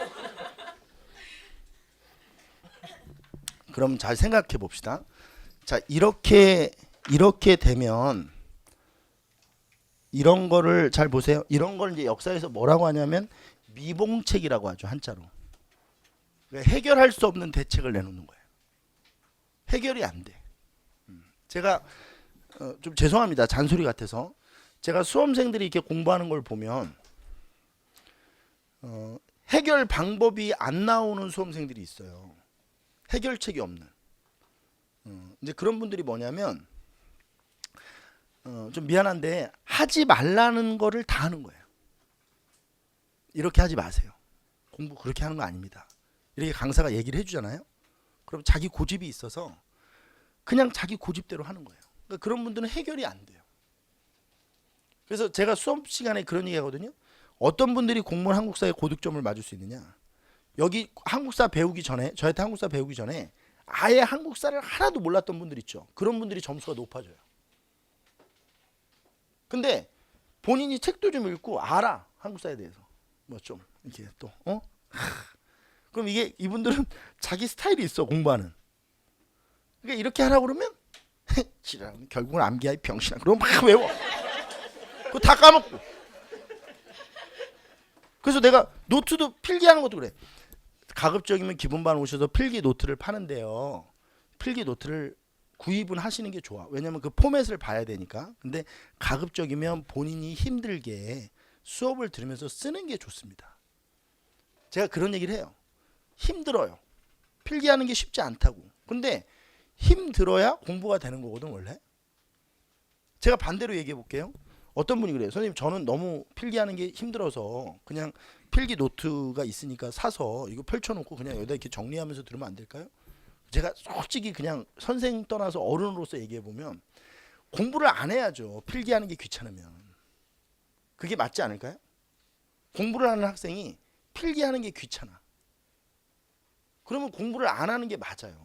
그럼 잘 생각해 봅시다. 자, 이렇게 되면 이런 거를 잘 보세요. 이런 걸 이제 역사에서 뭐라고 하냐면 미봉책이라고 하죠. 한자로. 그러니까 해결할 수 없는 대책을 내놓는 거예요. 해결이 안 돼. 제가 좀 죄송합니다. 잔소리 같아서. 제가 수험생들이 이렇게 공부하는 걸 보면 해결 방법이 안 나오는 수험생들이 있어요. 해결책이 없는. 이제 그런 분들이 뭐냐면 좀 미안한데 하지 말라는 거를 다 하는 거예요. 이렇게 하지 마세요. 공부 그렇게 하는 거 아닙니다. 이렇게 강사가 얘기를 해주잖아요. 그럼 자기 고집이 있어서 그냥 자기 고집대로 하는 거예요. 그러니까 그런 분들은 해결이 안 돼요. 그래서 제가 수업 시간에 그런 얘기 하거든요. 어떤 분들이 공무원 한국사에 고득점을 맞을 수 있느냐. 여기 한국사 배우기 전에 저한테 한국사 배우기 전에 아예 한국사를 하나도 몰랐던 분들 있죠. 그런 분들이 점수가 높아져요. 근데 본인이 책도 좀 읽고 알아. 한국사에 대해서. 뭐 좀 이렇게 또 그럼 이분들은 자기 스타일이 있어. 공부하는. 그러니까 이렇게 하라고 그러면 지랄 결국은 암기야 이 병신아. 그럼 막 외워. 그거 다 까먹고. 그래서 내가 노트도 필기하는 것도 그래. 가급적이면 기분반 오셔서 필기 노트를 파는데요. 필기 노트를 구입은 하시는 게 좋아. 왜냐면 그 포맷을 봐야 되니까. 근데 가급적이면 본인이 힘들게 수업을 들으면서 쓰는 게 좋습니다. 제가 그런 얘기를 해요. 힘들어요. 필기하는 게 쉽지 않다고. 근데 힘들어야 공부가 되는 거거든 원래. 제가 반대로 얘기해 볼게요. 어떤 분이 그래요. 선생님 저는 너무 필기하는 게 힘들어서 그냥 필기 노트가 있으니까 사서 이거 펼쳐놓고 그냥 여기다 이렇게 정리하면서 들으면 안 될까요? 제가 솔직히 그냥 선생 떠나서 어른으로서 얘기해 보면 공부를 안 해야죠. 필기하는 게 귀찮으면. 그게 맞지 않을까요? 공부를 하는 학생이 필기하는 게 귀찮아. 그러면 공부를 안 하는 게 맞아요.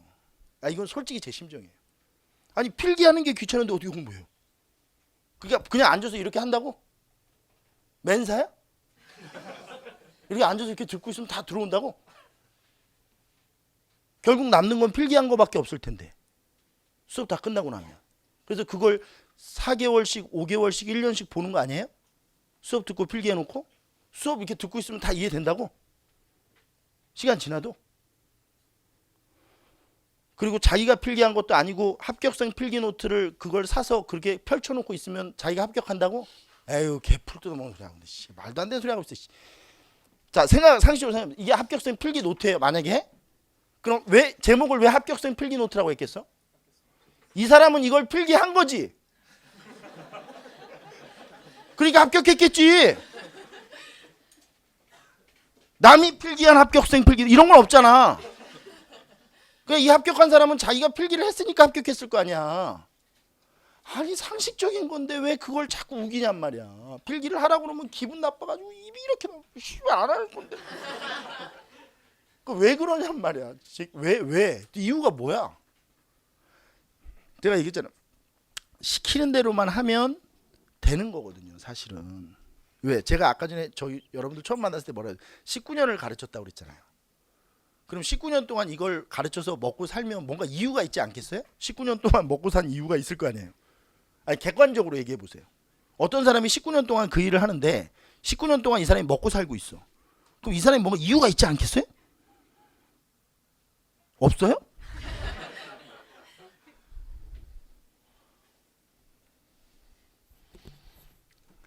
이건 솔직히 제 심정이에요. 아니 필기하는 게 귀찮은데 어떻게 공부해요? 그냥 앉아서 이렇게 한다고? 맨사야? 이렇게 앉아서 이렇게 듣고 있으면 다 들어온다고? 결국 남는 건 필기한 거밖에 없을 텐데. 수업 다 끝나고 나면. 그래서 그걸 4개월씩, 5개월씩, 1년씩 보는 거 아니에요? 수업 듣고 필기해놓고? 수업 이렇게 듣고 있으면 다 이해된다고? 시간 지나도? 그리고 자기가 필기한 것도 아니고 합격생 필기 노트를 그걸 사서 그렇게 펼쳐놓고 있으면 자기가 합격한다고? 에휴 개풀 뜯어먹는 소리 하고 있네. 말도 안 되는 소리 하고 있어. 자 상식적으로 생각해. 이게 합격생 필기 노트예요. 만약에 해? 그럼 왜 제목을 왜 합격생 필기 노트라고 했겠어? 이 사람은 이걸 필기한 거지. 그러니까 합격했겠지. 남이 필기한 합격생 필기 이런 건 없잖아. 그러니까 이 합격한 사람은 자기가 필기를 했으니까 합격했을 거 아니야. 아니 상식적인 건데 왜 그걸 자꾸 우기냔 말이야. 필기를 하라고 그러면 기분 나빠가지고 입이 이렇게 나고 씨발 안 할 건데. 왜 그러냔 말이야. 왜? 이유가 뭐야? 내가 얘기했잖아. 시키는 대로만 하면 되는 거거든요. 사실은. 왜? 제가 아까 전에 저희 여러분들 처음 만났을 때 뭐라 해요? 19년을 가르쳤다고 그랬잖아요. 그럼 19년 동안 이걸 가르쳐서 먹고 살면 뭔가 이유가 있지 않겠어요? 19년 동안 먹고 산 이유가 있을 거 아니에요. 아니 객관적으로 얘기해 보세요. 어떤 사람이 19년 동안 그 일을 하는데 19년 동안 이 사람이 먹고 살고 있어. 그럼 이 사람이 뭔가 이유가 있지 않겠어요? 없어요?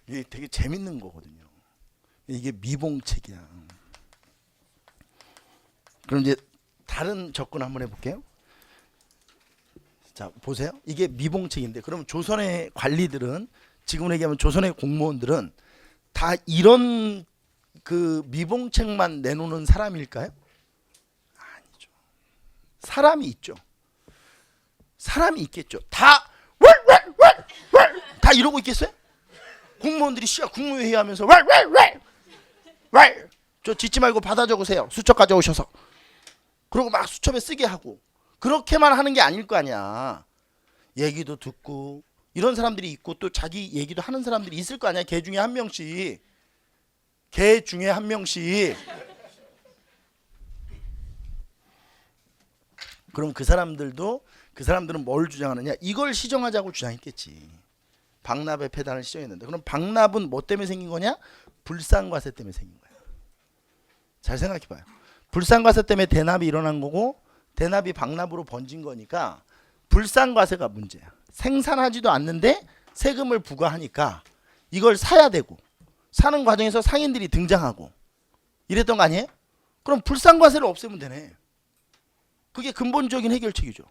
이게 되게 재밌는 거거든요. 이게 미봉책이야. 그럼 이제 다른 접근 한번 해볼게요. 자 보세요. 이게 미봉책인데 그럼 조선의 관리들은 지금 얘기하면 조선의 공무원들은 다 이런 그 미봉책만 내놓는 사람일까요? 아니죠. 사람이 있죠. 사람이 있겠죠. 다 이러고 있겠어요? 공무원들이 국무회의 하면서 저 짓지 말고 받아 적으세요. 수첩 가져오셔서. 그리고 막 수첩에 쓰게 하고 그렇게만 하는 게 아닐 거 아니야. 얘기도 듣고 이런 사람들이 있고 또 자기 얘기도 하는 사람들이 있을 거 아니야. 개 중에 한 명씩. 그럼 그 사람들은 뭘 주장하느냐? 이걸 시정하자고 주장했겠지. 박납의 폐단을 시정했는데 그럼 박납은 뭐 때문에 생긴 거냐? 불상과세 때문에 생긴 거야. 잘 생각해 봐요. 불상과세 때문에 대납이 일어난 거고 대납이 박납으로 번진 거니까 불상과세가 문제야. 생산하지도 않는데 세금을 부과하니까 이걸 사야 되고 사는 과정에서 상인들이 등장하고 이랬던 거 아니에요? 그럼 불상과세를 없애면 되네. 그게 근본적인 해결책이죠.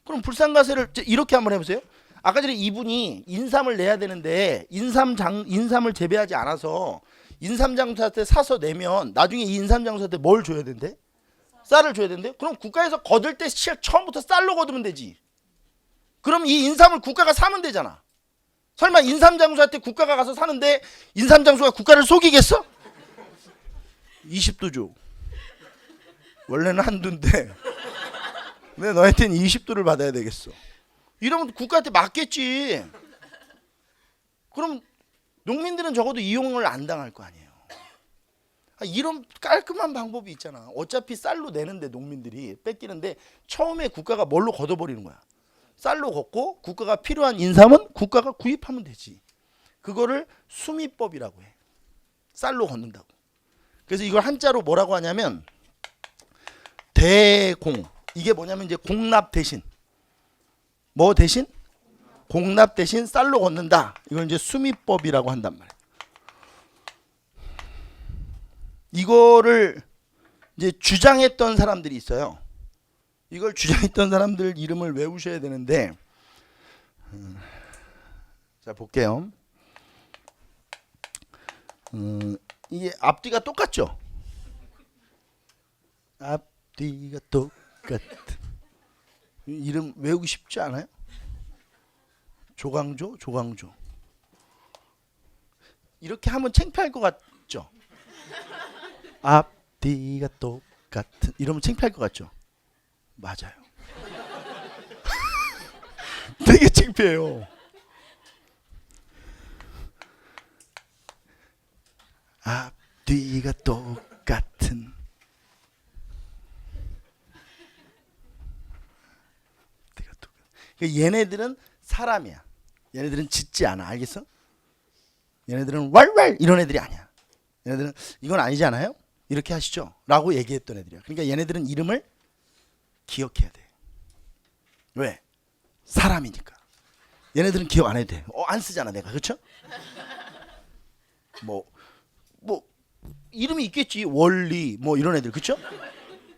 그럼 불상과세를 이렇게 한번 해보세요. 아까 전에 이분이 인삼을 내야 되는데 인삼을 재배하지 않아서 인삼장사한테 사서 내면 나중에 이 인삼장사한테 뭘 줘야 된대? 쌀을 줘야 된대? 그럼 국가에서 거둘 때 처음부터 쌀로 거두면 되지. 그럼 이 인삼을 국가가 사면 되잖아. 설마 인삼장수한테 국가가 가서 사는데 인삼장수가 국가를 속이겠어? 20도 줘. 원래는 한두인데 왜 너한테는 20도를 받아야 되겠어? 이러면 국가한테 맞겠지. 그럼 농민들은 적어도 이용을 안 당할 거 아니에요. 이런 깔끔한 방법이 있잖아. 어차피 쌀로 내는데 농민들이 뺏기는데 처음에 국가가 뭘로 걷어버리는 거야. 쌀로 걷고 국가가 필요한 인삼은 국가가 구입하면 되지. 그거를 수미법이라고 해. 쌀로 걷는다고. 그래서 이걸 한자로 뭐라고 하냐면 대공. 이게 뭐냐면 이제 공납 대신 뭐 대신? 공납 대신 쌀로 걷는다. 이걸 이제 수미법이라고 한단 말이에요. 이거를 이제 주장했던 사람들이 있어요. 이걸 주장했던 사람들 이름을 외우셔야 되는데 자 볼게요. 이게 앞뒤가 똑같죠? 앞뒤가 똑같은 이름 외우기 쉽지 않아요? 조광조 이렇게 하면 창피할 것 같죠? 앞뒤가 똑같은 이러면 창피할 것 같죠? 맞아요. 되게 창피해요. 앞뒤가 똑같은 얘네들은 사람이야. 얘네들은 짓지 않아. 알겠어? 얘네들은 왈왈 이런 애들이 아니야. 얘네들은 이건 아니지 않아요? 이렇게 하시죠. 라고 얘기했던 애들이야. 그러니까 얘네들은 이름을 기억해야 돼. 왜? 사람이니까. 얘네들은 기억 안 해도 돼. 안 쓰잖아 내가. 그렇죠? 뭐 이름이 있겠지. 원리 뭐 이런 애들 그쵸?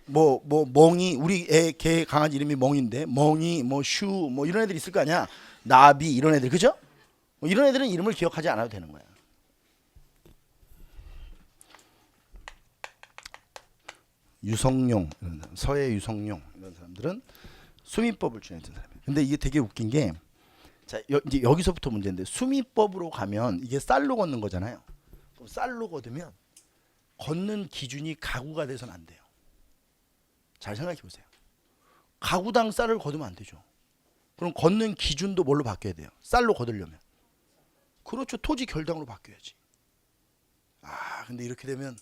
뭐 멍이 우리 개 강아지 이름이 멍인데 멍이 뭐 슈 뭐 이런 애들 있을 거 아니야. 나비 이런 애들 그죠? 뭐 이런 애들은 이름을 기억하지 않아도 되는 거야. 유성룡 서해 유성룡 이런 사람들은 수미법을 주장했던 사람이에요. 근데 이게 되게 웃긴 게 자, 이제 여기서부터 문제인데 수미법으로 가면 이게 쌀로 걷는 거잖아요. 그럼 쌀로 걷으면 걷는 기준이 가구가 돼서는 안 돼요. 잘 생각해 보세요. 가구당 쌀을 걷으면 안 되죠. 그럼 걷는 기준도 뭘로 바뀌어야 돼요? 쌀로 걷으려면. 그렇죠. 토지 결당으로 바뀌어야지. 근데 이렇게 되면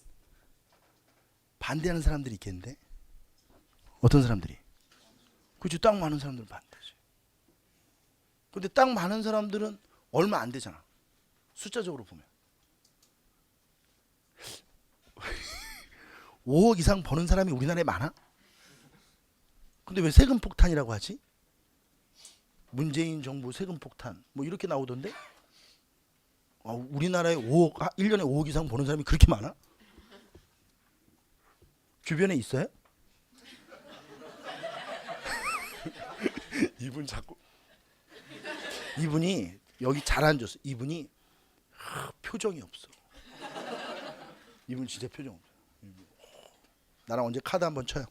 반대하는 사람들이 있겠는데? 어떤 사람들이? 그렇죠. 땅 많은 사람들은 반대지. 근데 땅 많은 사람들은 얼마 안 되잖아. 숫자적으로 보면. 5억 이상 버는 사람이 우리나라에 많아? 근데 왜 세금 폭탄이라고 하지? 문재인 정부 세금 폭탄 뭐 이렇게 나오던데? 우리나라에 1년에 5억 이상 버는 사람이 그렇게 많아? 주변에 있어요? 이분이 여기 잘 앉았어. 이분이 표정이 없어. 이분 진짜 표정 없어. 나랑 언제 카드 한번 쳐요.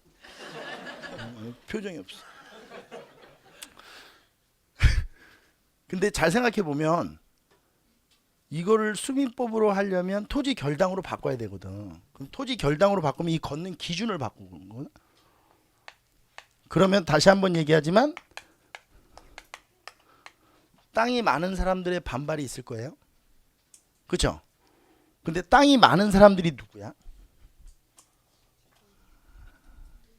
표정이 없어. 근데 잘 생각해 보면 이거를 수민법으로 하려면 토지 결당으로 바꿔야 되거든. 그럼 토지 결당으로 바꾸면 이 걷는 기준을 바꾸는 거야. 그러면 다시 한번 얘기하지만 땅이 많은 사람들의 반발이 있을 거예요. 그렇죠? 근데 땅이 많은 사람들이 누구야?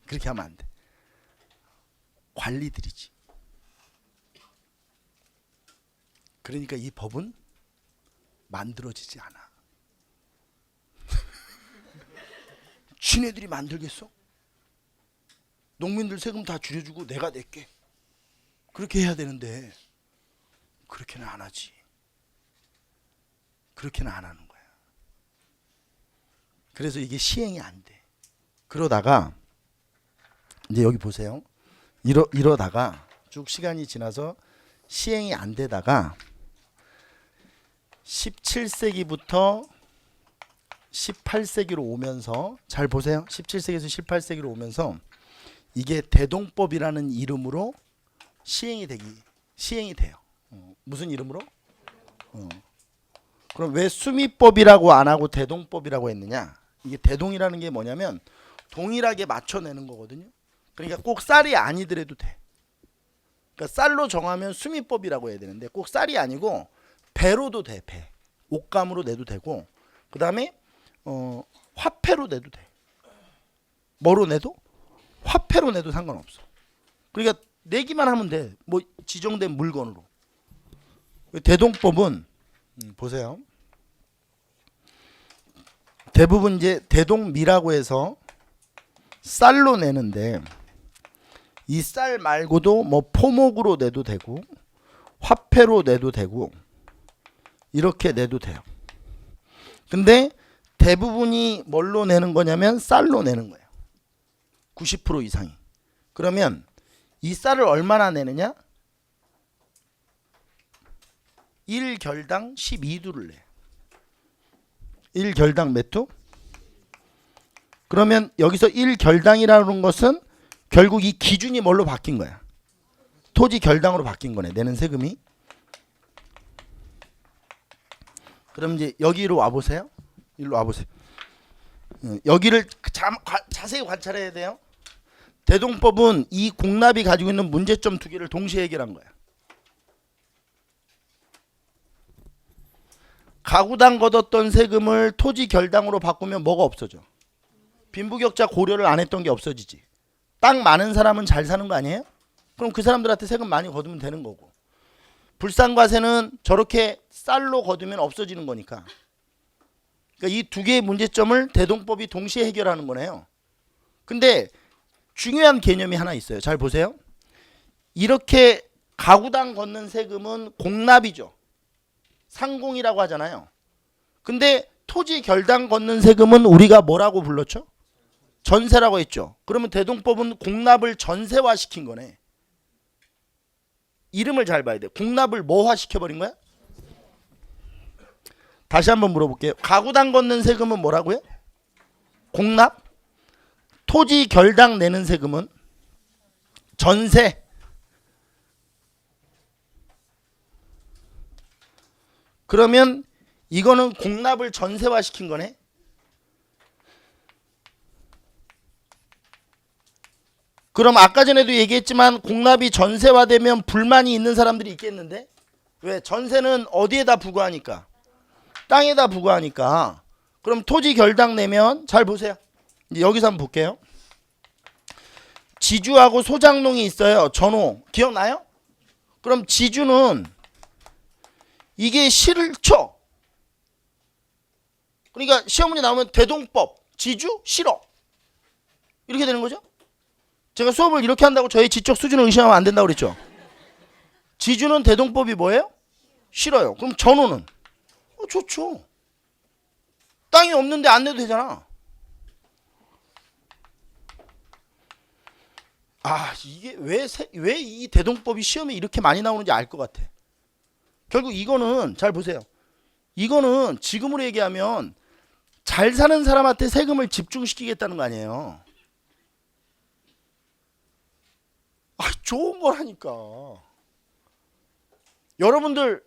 그렇게 하면 안 돼. 관리들이지. 그러니까 이 법은 만들어지지 않아. 지네들이 만들겠어? 농민들 세금 다 줄여주고 내가 낼게. 그렇게 해야 되는데 그렇게는 안 하지. 그렇게는 안 하는 거야. 그래서 이게 시행이 안 돼. 그러다가 이제 여기 보세요. 이러다가 쭉 시간이 지나서 시행이 안 되다가 17세기부터 18세기로 오면서 잘 보세요. 17세기에서 18세기로 오면서 이게 대동법이라는 이름으로 시행이 돼요. 무슨 이름으로? 그럼 왜 수미법이라고 안 하고 대동법이라고 했느냐? 이게 대동이라는 게 뭐냐면 동일하게 맞춰내는 거거든요. 그러니까 꼭 쌀이 아니더라도 돼. 그러니까 쌀로 정하면 수미법이라고 해야 되는데 꼭 쌀이 아니고 배로도 돼. 배. 옷감으로 내도 되고 그 다음에 화폐로 내도 돼. 뭐로 내도? 화폐로 내도 상관없어. 그러니까 내기만 하면 돼. 뭐 지정된 물건으로. 대동법은 보세요. 대부분 이제 대동미라고 해서 쌀로 내는데 이 쌀 말고도 뭐 포목으로 내도 되고 화폐로 내도 되고 이렇게 내도 돼요. 근데 대부분이 뭘로 내는 거냐면 쌀로 내는 거예요. 90% 이상이. 그러면 이 쌀을 얼마나 내느냐? 1결당 12두를 내. 1결당 몇 두? 그러면 여기서 1결당이라는 것은 결국 이 기준이 뭘로 바뀐 거야? 토지 결당으로 바뀐 거네. 내는 세금이. 그럼 이제 여기로 와보세요. 일로 와보세요. 여기를 자세히 관찰해야 돼요. 대동법은 이 공납이 가지고 있는 문제점 두 개를 동시에 해결한 거야. 가구당 걷었던 세금을 토지 결당으로 바꾸면 뭐가 없어져? 빈부격차 고려를 안 했던 게 없어지지. 땅 많은 사람은 잘 사는 거 아니에요? 그럼 그 사람들한테 세금 많이 거두면 되는 거고. 불상과세는 저렇게 쌀로 거두면 없어지는 거니까. 그러니까 이 두 개의 문제점을 대동법이 동시에 해결하는 거네요. 근데 중요한 개념이 하나 있어요. 잘 보세요. 이렇게 가구당 걷는 세금은 공납이죠. 상공이라고 하잖아요. 근데 토지 결당 걷는 세금은 우리가 뭐라고 불렀죠? 전세라고 했죠. 그러면 대동법은 공납을 전세화 시킨 거네. 이름을 잘 봐야 돼. 공납을 뭐화 시켜버린 거야? 다시 한번 물어볼게요. 가구당 걷는 세금은 뭐라고요? 공납. 토지 결당 내는 세금은 전세. 그러면 이거는 공납을 전세화 시킨 거네. 그럼 아까 전에도 얘기했지만 공납이 전세화되면 불만이 있는 사람들이 있겠는데? 왜? 전세는 어디에다 부과하니까? 땅에다 부과하니까. 그럼 토지 결당 내면 잘 보세요. 이제 여기서 한번 볼게요. 지주하고 소장농이 있어요. 전호. 기억나요? 그럼 지주는 이게 싫죠. 그러니까 시험 문제 나오면 대동법, 지주, 싫어. 이렇게 되는 거죠. 제가 수업을 이렇게 한다고 저의 지적 수준을 의심하면 안 된다고 그랬죠. 지주는 대동법이 뭐예요? 싫어요. 그럼 전호는? 좋죠. 땅이 없는데 안 내도 되잖아. 이게 왜 이 대동법이 시험에 이렇게 많이 나오는지 알 것 같아. 결국 이거는 잘 보세요. 이거는 지금으로 얘기하면 잘 사는 사람한테 세금을 집중시키겠다는 거 아니에요. 좋은 거라니까. 여러분들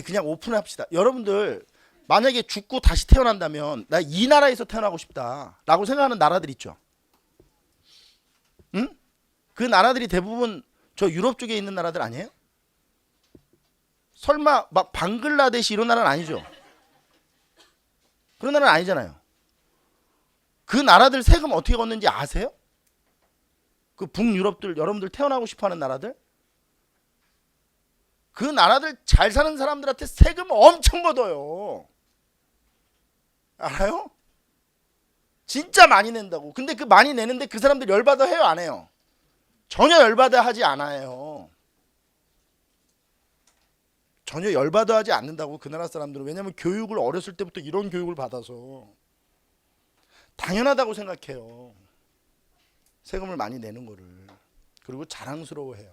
그냥 오픈합시다. 여러분들 만약에 죽고 다시 태어난다면 나 이 나라에서 태어나고 싶다 라고 생각하는 나라들 있죠. 응? 그 나라들이 대부분 저 유럽 쪽에 있는 나라들 아니에요? 설마 막 방글라데시 이런 나라는 아니죠. 그런 나라는 아니잖아요. 그 나라들 세금 어떻게 걷는지 아세요? 그 북유럽들 여러분들 태어나고 싶어하는 나라들, 그 나라들 잘 사는 사람들한테 세금 엄청 걷어요. 알아요? 진짜 많이 낸다고. 근데 그 많이 내는데 그 사람들 열받아 해요, 안 해요? 전혀 열받아 하지 않아요. 전혀 열받아 하지 않는다고 그 나라 사람들은. 왜냐면 교육을 어렸을 때부터 이런 교육을 받아서 당연하다고 생각해요. 세금을 많이 내는 거를. 그리고 자랑스러워해요.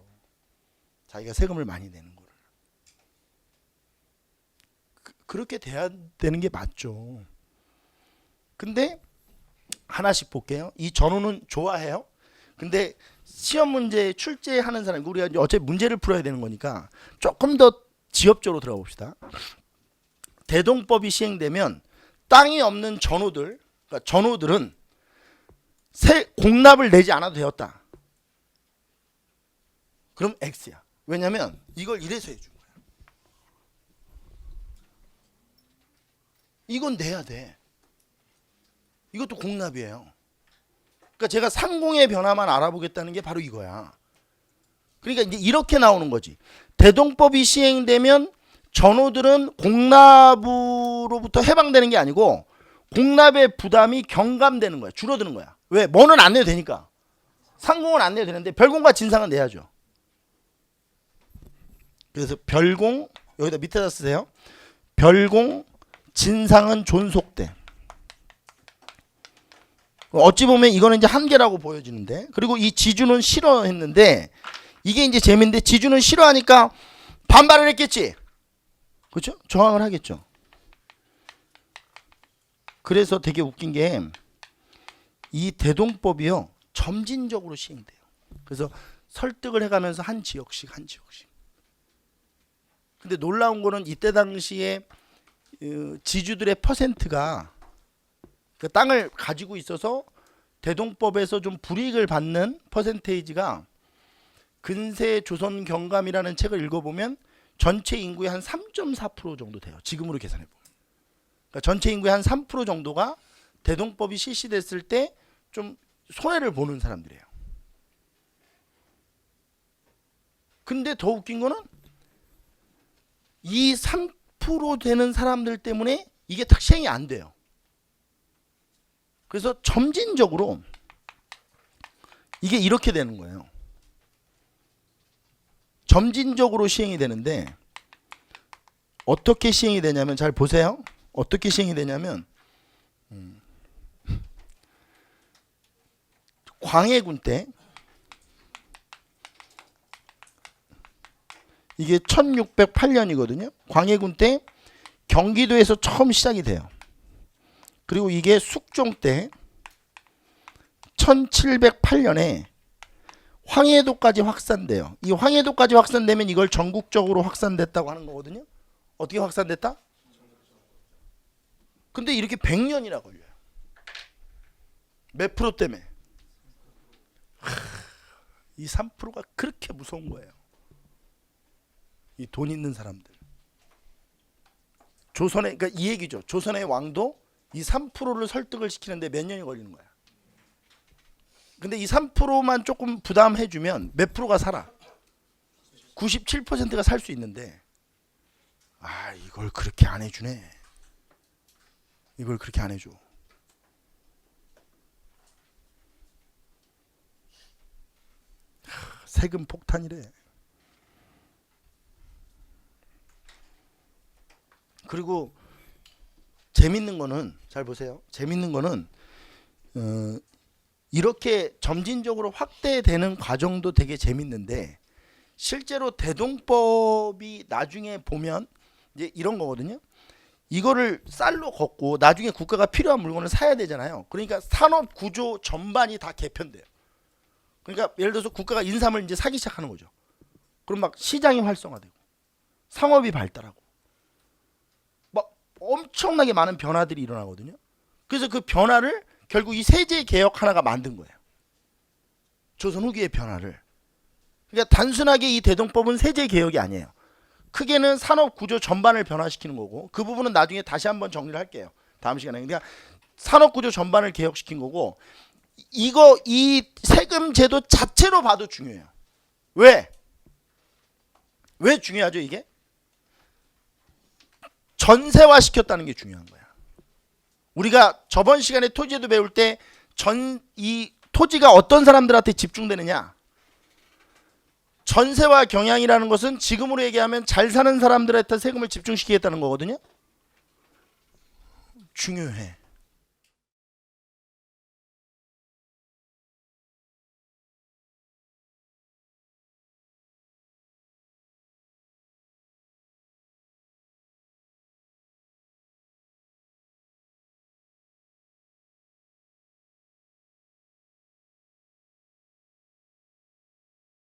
자기가 세금을 많이 내는 거를. 그렇게 돼야 되는 게 맞죠. 근데 하나씩 볼게요. 이 전호는 좋아해요. 근데 시험 문제 출제하는 사람, 우리가 어차피 문제를 풀어야 되는 거니까 조금 더 지엽적으로 들어가 봅시다. 대동법이 시행되면 땅이 없는 전호들, 그러니까 전호들은 공납을 내지 않아도 되었다. 그럼 X야. 왜냐면 이걸 이래서 해준 거야. 이건 내야 돼. 이것도 공납이에요. 그러니까 제가 상공의 변화만 알아보겠다는 게 바로 이거야. 그러니까 이제 이렇게 나오는 거지. 대동법이 시행되면 전호들은 공납으로부터 해방되는 게 아니고 공납의 부담이 경감되는 거야. 줄어드는 거야. 왜? 뭐는 안 내도 되니까. 상공은 안 내도 되는데 별공과 진상은 내야죠. 그래서 별공, 여기다 밑에다 쓰세요. 별공, 진상은 존속돼. 어찌 보면 이거는 이제 한계라고 보여지는데, 그리고 이 지주는 싫어했는데, 이게 이제 재미인데, 지주는 싫어하니까 반발을 했겠지. 그렇죠? 저항을 하겠죠. 그래서 되게 웃긴 게 이 대동법이요 점진적으로 시행돼요. 그래서 설득을 해가면서 한 지역씩. 근데 놀라운 거는 이때 당시에 지주들의 퍼센트가 그 땅을 가지고 있어서 대동법에서 좀 불이익을 받는 퍼센테이지가 근세 조선 경감이라는 책을 읽어보면 전체 인구의 한 3.4% 정도 돼요. 지금으로 계산해보면. 그러니까 전체 인구의 한 3% 정도가 대동법이 실시됐을 때 좀 손해를 보는 사람들이에요. 근데 더 웃긴 거는 이 3% 되는 사람들 때문에 이게 딱 시행이 안 돼요. 그래서 점진적으로 이게 이렇게 되는 거예요. 점진적으로 시행이 되는데 어떻게 시행이 되냐면 잘 보세요. 어떻게 시행이 되냐면 광해군 때 이게 1608년이거든요. 광해군 때 경기도에서 처음 시작이 돼요. 그리고 이게 숙종 때 1708년에 황해도까지 확산돼요. 이 황해도까지 확산되면 이걸 전국적으로 확산됐다고 하는 거거든요. 어떻게 확산됐다? 근데 이렇게 100년이나 걸려요. 몇 프로 때문에? 이 3%가 그렇게 무서운 거예요. 이 돈 있는 사람들. 조선의, 그러니까 이 얘기죠. 조선의 왕도 이 3%를 설득을 시키는데 몇 년이 걸리는 거야. 근데 이 3%만 조금 부담해주면 몇 프로가 살아? 97%가 살 수 있는데, 아, 이걸 그렇게 안 해주네. 이걸 그렇게 안 해줘. 세금 폭탄이래. 그리고 재밌는 거는, 잘 보세요. 재밌는 거는 이렇게 점진적으로 확대되는 과정도 되게 재밌는데, 실제로 대동법이 나중에 보면 이제 이런 거거든요. 이거를 쌀로 걷고 나중에 국가가 필요한 물건을 사야 되잖아요. 그러니까 산업 구조 전반이 다 개편돼요. 그러니까 예를 들어서 국가가 인삼을 이제 사기 시작하는 거죠. 그럼 막 시장이 활성화되고 상업이 발달하고 막 엄청나게 많은 변화들이 일어나거든요. 그래서 그 변화를 결국 이 세제 개혁 하나가 만든 거예요. 조선 후기의 변화를. 그러니까 단순하게 이 대동법은 세제 개혁이 아니에요. 크게는 산업 구조 전반을 변화시키는 거고, 그 부분은 나중에 다시 한번 정리를 할게요. 다음 시간에. 그러니까 산업 구조 전반을 개혁시킨 거고, 이 세금 제도 자체로 봐도 중요해요. 왜? 왜 중요하죠, 이게? 전세화 시켰다는 게 중요한 거야. 우리가 저번 시간에 토지제도 배울 때 이 토지가 어떤 사람들한테 집중되느냐? 전세화 경향이라는 것은 지금으로 얘기하면 잘 사는 사람들한테 세금을 집중시키겠다는 거거든요. 중요해.